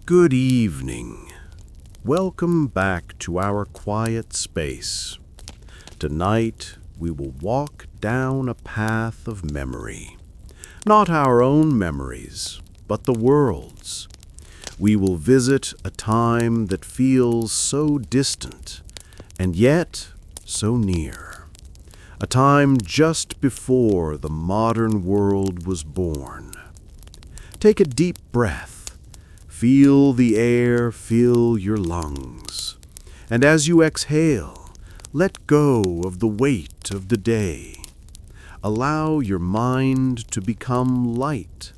Good evening. Welcome back to our quiet space. Tonight, we will walk down a path of memory. Not our own memories, but the world's. We will visit a time that feels so distant, and yet so near. A time just before the modern world was born. Take a deep breath. Feel the air fill your lungs. And as you exhale, let go of the weight of the day. Allow your mind to become light,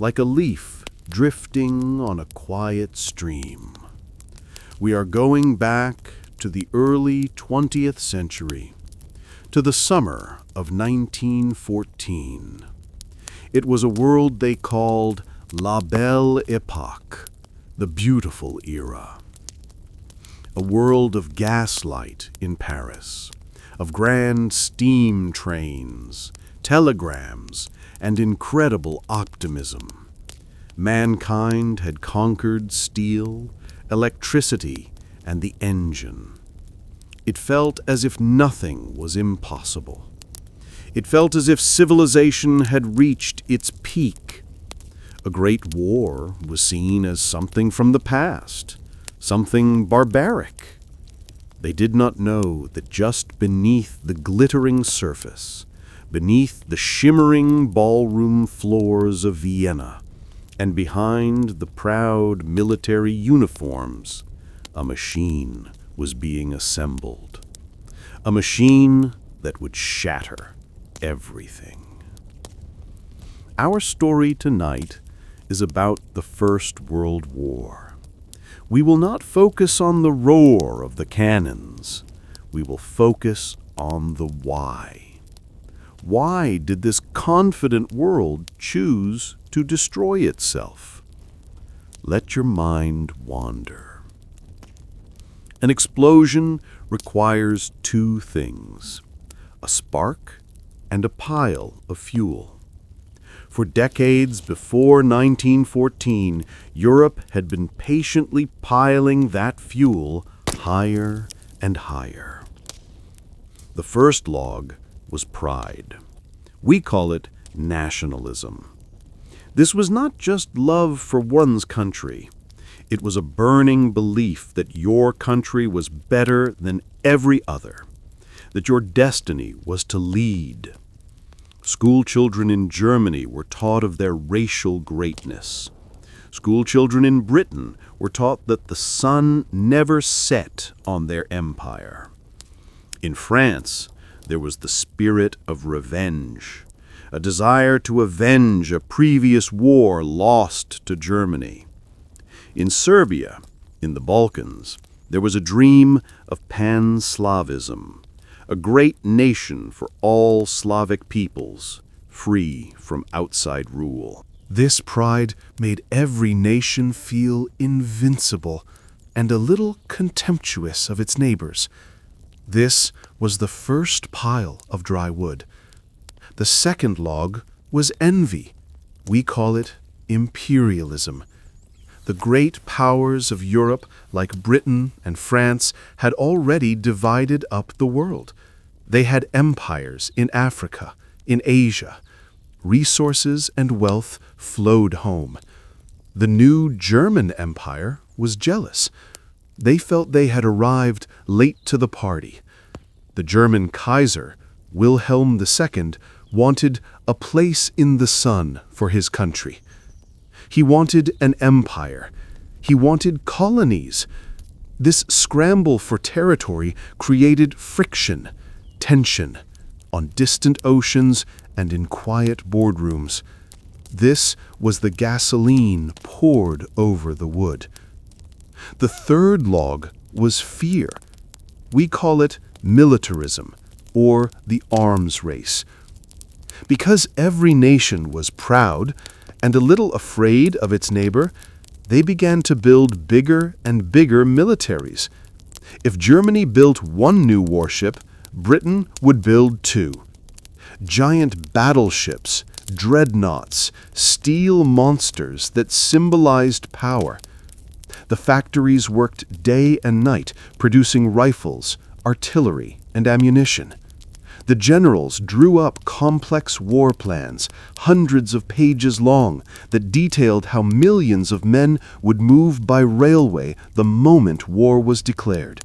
like a leaf drifting on a quiet stream. We are going back to the early 20th century, to the summer of 1914. It was a world they called La Belle Époque, the beautiful era. A world of gaslight in Paris, of grand steam trains, telegrams, and incredible optimism. Mankind had conquered steel, electricity, and the engine. It felt as if nothing was impossible. It felt as if civilization had reached its peak. A great war was seen as something from the past, something barbaric. They did not know that just beneath the glittering surface, beneath the shimmering ballroom floors of Vienna, and behind the proud military uniforms, a machine was being assembled. A machine that would shatter everything. Our story tonight is about the First World War. We will not focus on the roar of the cannons. We will focus on the why. Why did this confident world choose to destroy itself? Let your mind wander. An explosion requires two things: a spark and a pile of fuel. For decades before 1914, Europe had been patiently piling that fuel higher and higher. The first log was pride. We call it nationalism. This was not just love for one's country. It was a burning belief that your country was better than every other, that your destiny was to lead. School children in Germany were taught of their racial greatness. School children in Britain were taught that the sun never set on their empire. In France, there was the spirit of revenge, a desire to avenge a previous war lost to Germany. In Serbia, in the Balkans, there was a dream of pan-Slavism, a great nation for all Slavic peoples, free from outside rule. This pride made every nation feel invincible and a little contemptuous of its neighbors. This was the first pile of dry wood. The second log was envy. We call it imperialism. The great powers of Europe, like Britain and France, had already divided up the world. They had empires in Africa, in Asia. Resources and wealth flowed home. The new German Empire was jealous. They felt they had arrived late to the party. The German Kaiser, Wilhelm II, wanted a place in the sun for his country. He wanted an empire. He wanted colonies. This scramble for territory created friction, tension, on distant oceans and in quiet boardrooms. This was the gasoline poured over the wood. The third log was fear. We call it militarism, or the arms race. Because every nation was proud and a little afraid of its neighbor, they began to build bigger and bigger militaries. If Germany built one new warship, Britain would build two. Giant battleships, dreadnoughts, steel monsters that symbolized power. The factories worked day and night, producing rifles, artillery, and ammunition. The generals drew up complex war plans, hundreds of pages long, that detailed how millions of men would move by railway the moment war was declared.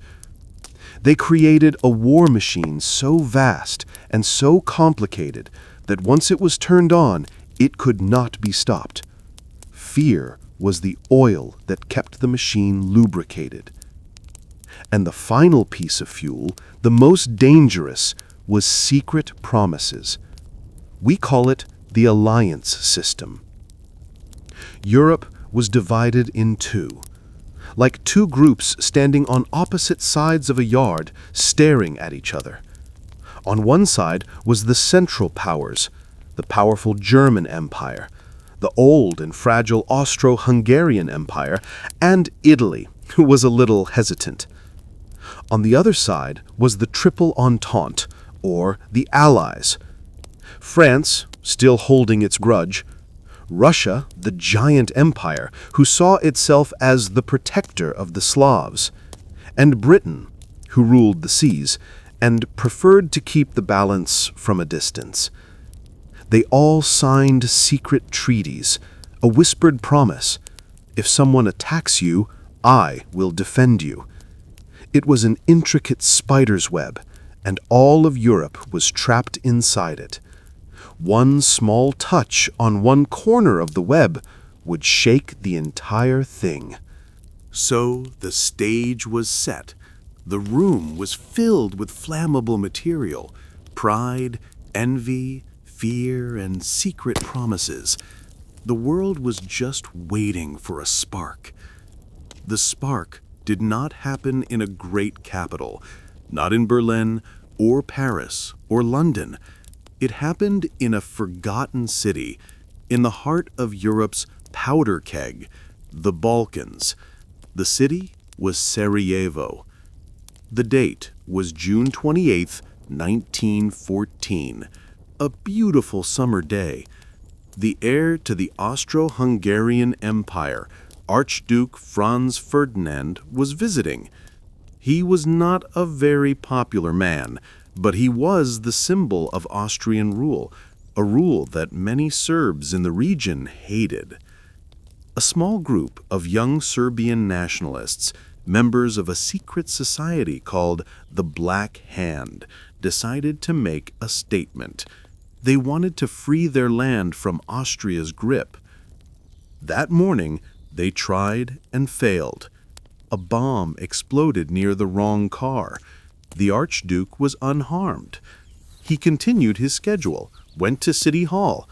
They created a war machine so vast and so complicated that once it was turned on, it could not be stopped. Fear was the oil that kept the machine lubricated. And the final piece of fuel, the most dangerous, was secret promises. We call it the alliance system. Europe was divided in two, like two groups standing on opposite sides of a yard, staring at each other. On one side was the Central Powers, the powerful German Empire, the old and fragile Austro-Hungarian Empire, and Italy, who was a little hesitant. On the other side was the Triple Entente, or the Allies. France, still holding its grudge, Russia, the giant empire who saw itself as the protector of the Slavs, and Britain, who ruled the seas and preferred to keep the balance from a distance. They all signed secret treaties, a whispered promise: if someone attacks you, I will defend you. It was an intricate spider's web, and all of Europe was trapped inside it. One small touch on one corner of the web would shake the entire thing. So the stage was set. The room was filled with flammable material, pride, envy, fear, and secret promises. The world was just waiting for a spark. The spark did not happen in a great capital, not in Berlin or Paris or London. It happened in a forgotten city, in the heart of Europe's powder keg, the Balkans. The city was Sarajevo. The date was June 28, 1914, a beautiful summer day. The heir to the Austro-Hungarian Empire, Archduke Franz Ferdinand, was visiting. He was not a very popular man, but he was the symbol of Austrian rule, a rule that many Serbs in the region hated. A small group of young Serbian nationalists, members of a secret society called the Black Hand, decided to make a statement. They wanted to free their land from Austria's grip. That morning, they tried and failed. A bomb exploded near the wrong car. The Archduke was unharmed. He continued his schedule, went to City Hall.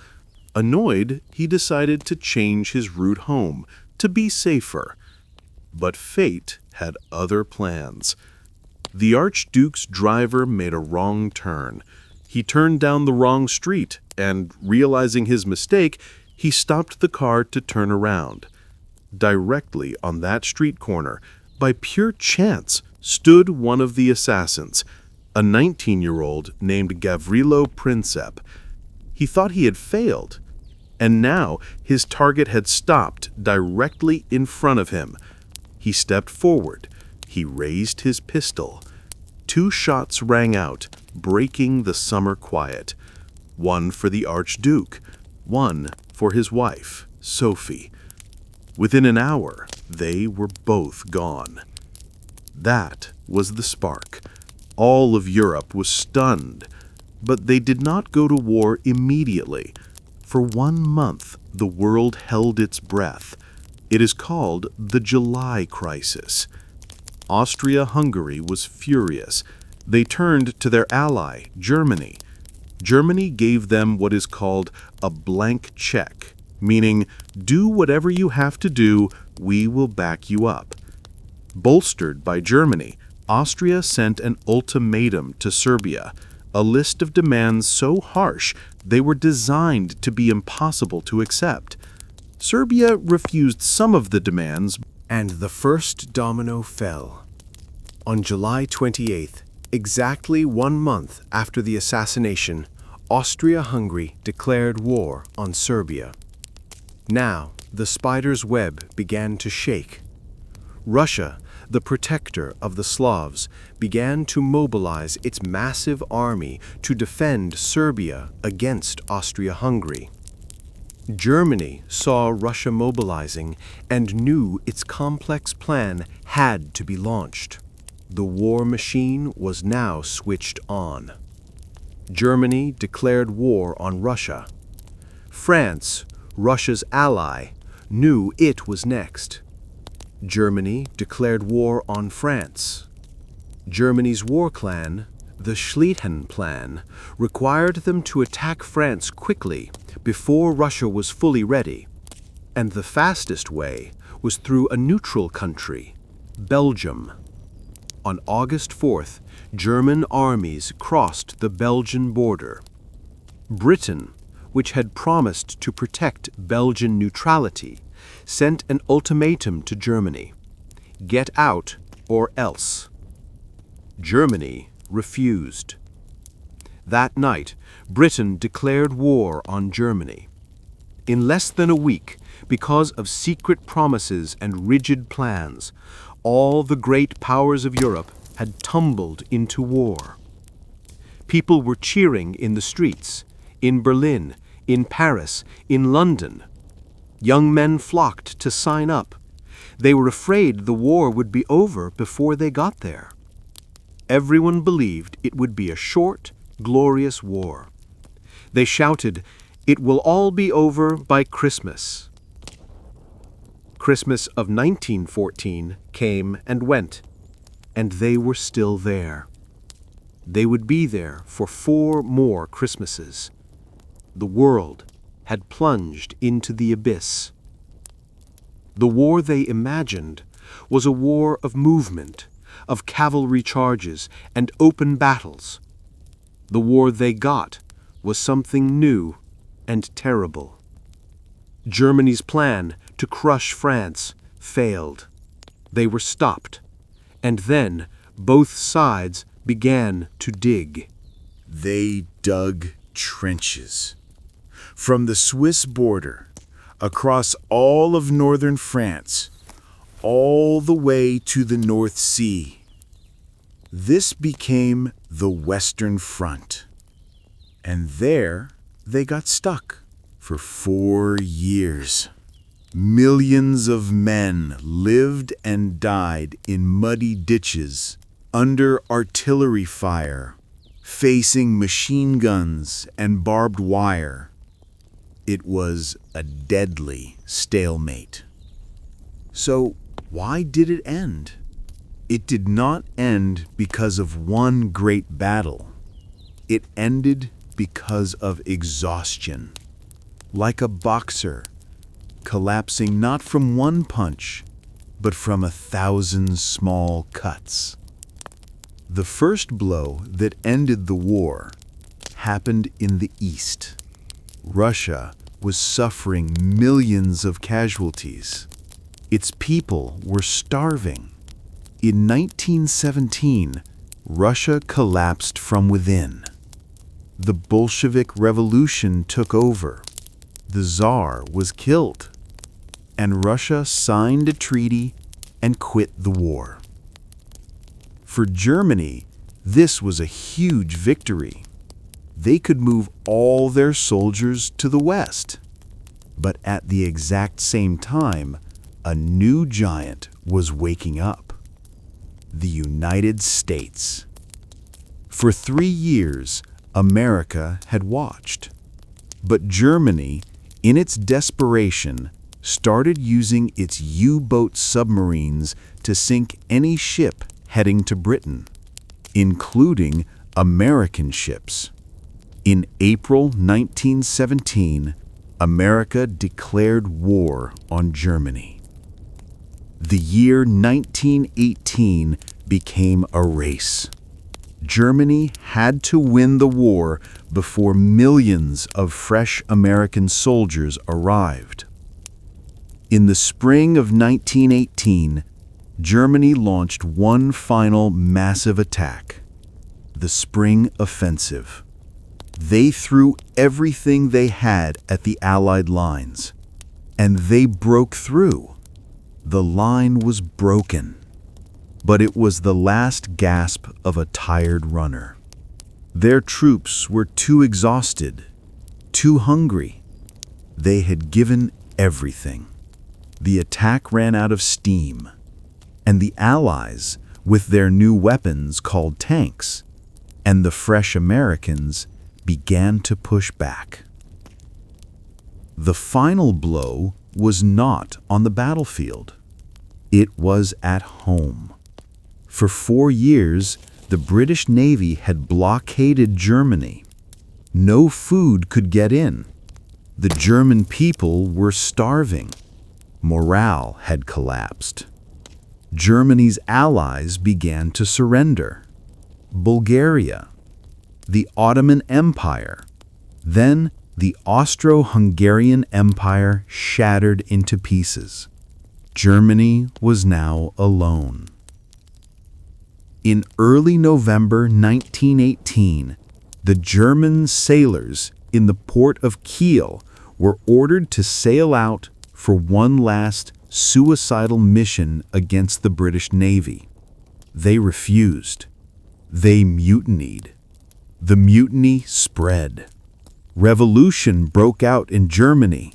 Annoyed, he decided to change his route home, to be safer. But fate had other plans. The Archduke's driver made a wrong turn. He turned down the wrong street, and, realizing his mistake, he stopped the car to turn around. Directly on that street corner, by pure chance, stood one of the assassins, a 19-year-old named Gavrilo Princip. He thought he had failed, and now his target had stopped directly in front of him. He stepped forward. He raised his pistol. 2 shots rang out, breaking the summer quiet. One for the Archduke, one for his wife, Sophie. Within an hour, they were both gone. That was the spark. All of Europe was stunned, but they did not go to war immediately. For 1 month, the world held its breath. It is called the July Crisis. Austria-Hungary was furious. They turned to their ally, Germany. Germany gave them what is called a blank check, meaning, do whatever you have to do, we will back you up. Bolstered by Germany, Austria sent an ultimatum to Serbia, a list of demands so harsh they were designed to be impossible to accept. Serbia refused some of the demands, and the first domino fell. On July 28th, exactly 1 month after the assassination, Austria-Hungary declared war on Serbia. Now, the spider's web began to shake. Russia, the protector of the Slavs, began to mobilize its massive army to defend Serbia against Austria-Hungary. Germany saw Russia mobilizing and knew its complex plan had to be launched. The war machine was now switched on. Germany declared war on Russia. France, Russia's ally, knew it was next. Germany declared war on France. Germany's war plan, the Schlieffen Plan, required them to attack France quickly before Russia was fully ready, and the fastest way was through a neutral country, Belgium. On August 4th, German armies crossed the Belgian border. Britain, which had promised to protect Belgian neutrality, sent an ultimatum to Germany: get out or else. Germany refused. That night, Britain declared war on Germany. In less than a week, because of secret promises and rigid plans, all the great powers of Europe had tumbled into war. People were cheering in the streets, in Berlin, in Paris, in London. Young men flocked to sign up. They were afraid the war would be over before they got there. Everyone believed it would be a short, glorious war. They shouted, "It will all be over by Christmas." Christmas of 1914 came and went, and they were still there. They would be there for 4 more Christmases. The world had plunged into the abyss. The war they imagined was a war of movement, of cavalry charges and open battles. The war they got was something new and terrible. Germany's plan to crush France failed. They were stopped, and then both sides began to dig. They dug trenches. From the Swiss border, across all of northern France, all the way to the North Sea. This became the Western Front. And there they got stuck for 4 years. Millions of men lived and died in muddy ditches, under artillery fire, facing machine guns and barbed wire. It was a deadly stalemate. So why did it end? It did not end because of one great battle. It ended because of exhaustion. Like a boxer, collapsing not from one punch, but from 1,000 small cuts. The first blow that ended the war happened in the East. Russia was suffering millions of casualties. Its people were starving. In 1917, Russia collapsed from within. The Bolshevik Revolution took over. The Tsar was killed. And Russia signed a treaty and quit the war. For Germany, this was a huge victory. They could move all their soldiers to the west. But at the exact same time, a new giant was waking up: the United States. For 3 years, America had watched. But Germany, in its desperation, started using its U-boat submarines to sink any ship heading to Britain, including American ships. In April 1917, America declared war on Germany. The year 1918 became a race. Germany had to win the war before millions of fresh American soldiers arrived. In the spring of 1918, Germany launched one final massive attack: the Spring Offensive. They threw everything they had at the Allied lines, and they broke through. The line was broken, but it was the last gasp of a tired runner. Their troops were too exhausted, too hungry. They had given everything. The attack ran out of steam, and the Allies, with their new weapons called tanks, and the fresh Americans began to push back. The final blow was not on the battlefield. It was at home. For 4 years, the British Navy had blockaded Germany. No food could get in. The German people were starving. Morale had collapsed. Germany's allies began to surrender. Bulgaria, the Ottoman Empire, then the Austro-Hungarian Empire shattered into pieces. Germany was now alone. In early November 1918, the German sailors in the port of Kiel were ordered to sail out for one last suicidal mission against the British Navy. They refused. They mutinied. The mutiny spread. Revolution broke out in Germany.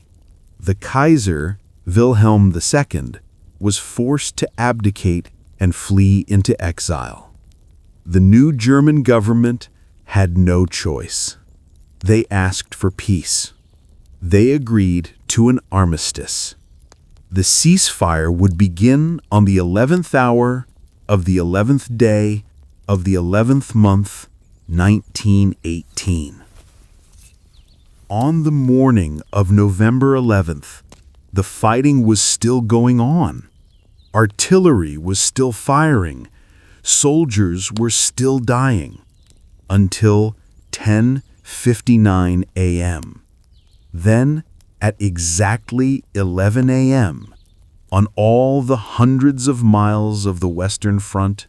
The Kaiser, Wilhelm II, was forced to abdicate and flee into exile. The new German government had no choice. They asked for peace. They agreed to an armistice. The ceasefire would begin on the 11th hour of the 11th day of the 11th month, 1918. On the morning of November 11th, the fighting was still going on. Artillery was still firing. Soldiers were still dying. Until 10:59 a.m. Then, at exactly 11 a.m., on all the hundreds of miles of the Western Front,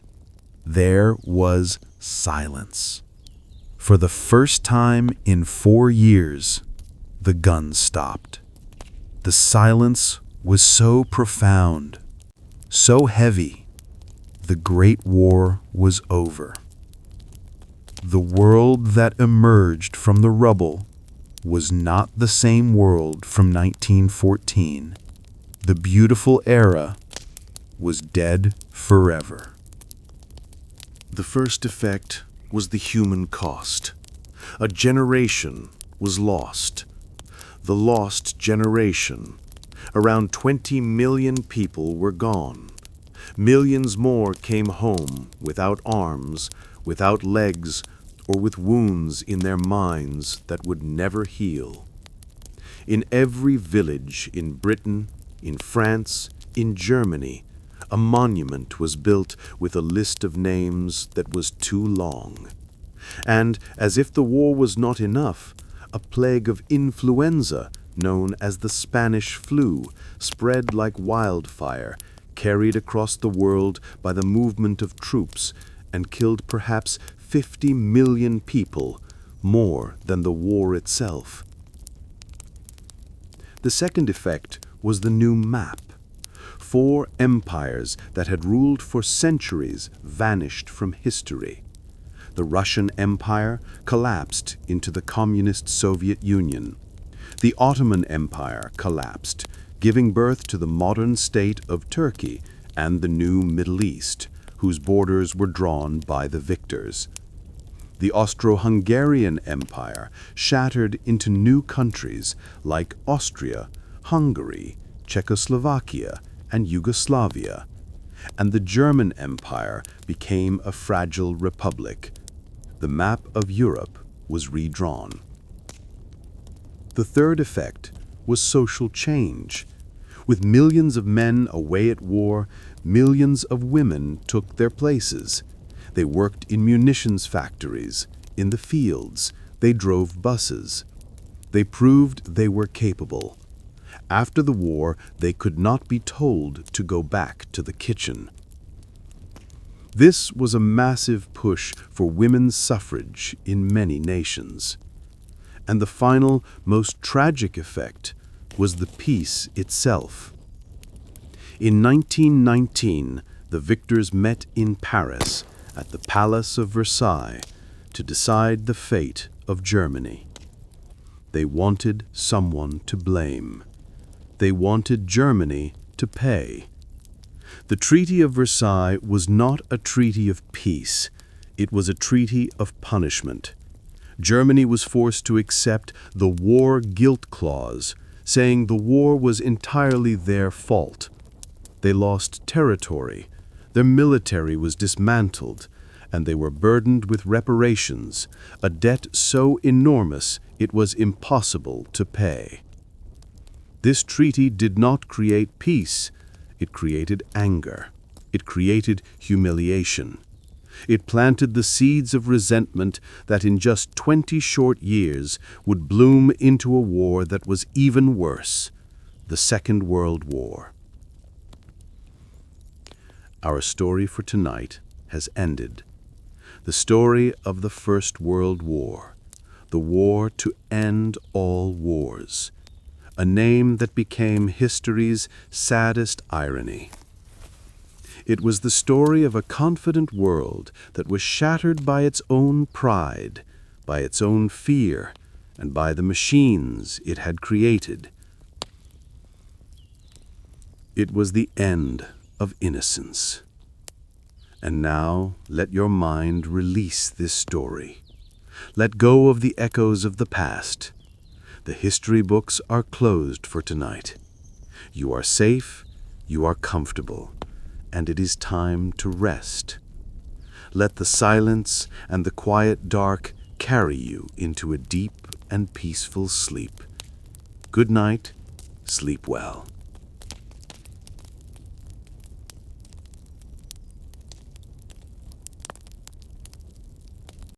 there was silence. For the first time in 4 years, the guns stopped. The silence was so profound, so heavy. The Great War was over. The world that emerged from the rubble was not the same world from 1914. The beautiful era was dead forever. The first effect was the human cost. A generation was lost. The lost generation. Around 20 million people were gone. Millions more came home without arms, without legs, or with wounds in their minds that would never heal. In every village in Britain, in France, in Germany, a monument was built with a list of names that was too long. And, as if the war was not enough, a plague of influenza, known as the Spanish flu, spread like wildfire, carried across the world by the movement of troops, and killed perhaps 50 million people, more than the war itself. The second effect was the new map. 4 empires that had ruled for centuries vanished from history. The Russian Empire collapsed into the Communist Soviet Union. The Ottoman Empire collapsed, giving birth to the modern state of Turkey and the new Middle East, whose borders were drawn by the victors. The Austro-Hungarian Empire shattered into new countries like Austria, Hungary, Czechoslovakia, and Yugoslavia, and the German Empire became a fragile republic. The map of Europe was redrawn. The third effect was social change. With millions of men away at war, millions of women took their places. They worked in munitions factories, in the fields, they drove buses. They proved they were capable. After the war, they could not be told to go back to the kitchen. This was a massive push for women's suffrage in many nations. And the final, most tragic effect was the peace itself. In 1919, the victors met in Paris at the Palace of Versailles to decide the fate of Germany. They wanted someone to blame. They wanted Germany to pay. The Treaty of Versailles was not a treaty of peace. It was a treaty of punishment. Germany was forced to accept the war guilt clause, saying the war was entirely their fault. They lost territory, their military was dismantled, and they were burdened with reparations, a debt so enormous it was impossible to pay. This treaty did not create peace, it created anger. It created humiliation. It planted the seeds of resentment that in just 20 short years would bloom into a war that was even worse, the Second World War. Our story for tonight has ended. The story of the First World War, the war to end all wars, a name that became history's saddest irony. It was the story of a confident world that was shattered by its own pride, by its own fear, and by the machines it had created. It was the end of innocence. And now let your mind release this story. Let go of the echoes of the past. The history books are closed for tonight. You are safe, you are comfortable, and it is time to rest. Let the silence and the quiet dark carry you into a deep and peaceful sleep. Good night, sleep well.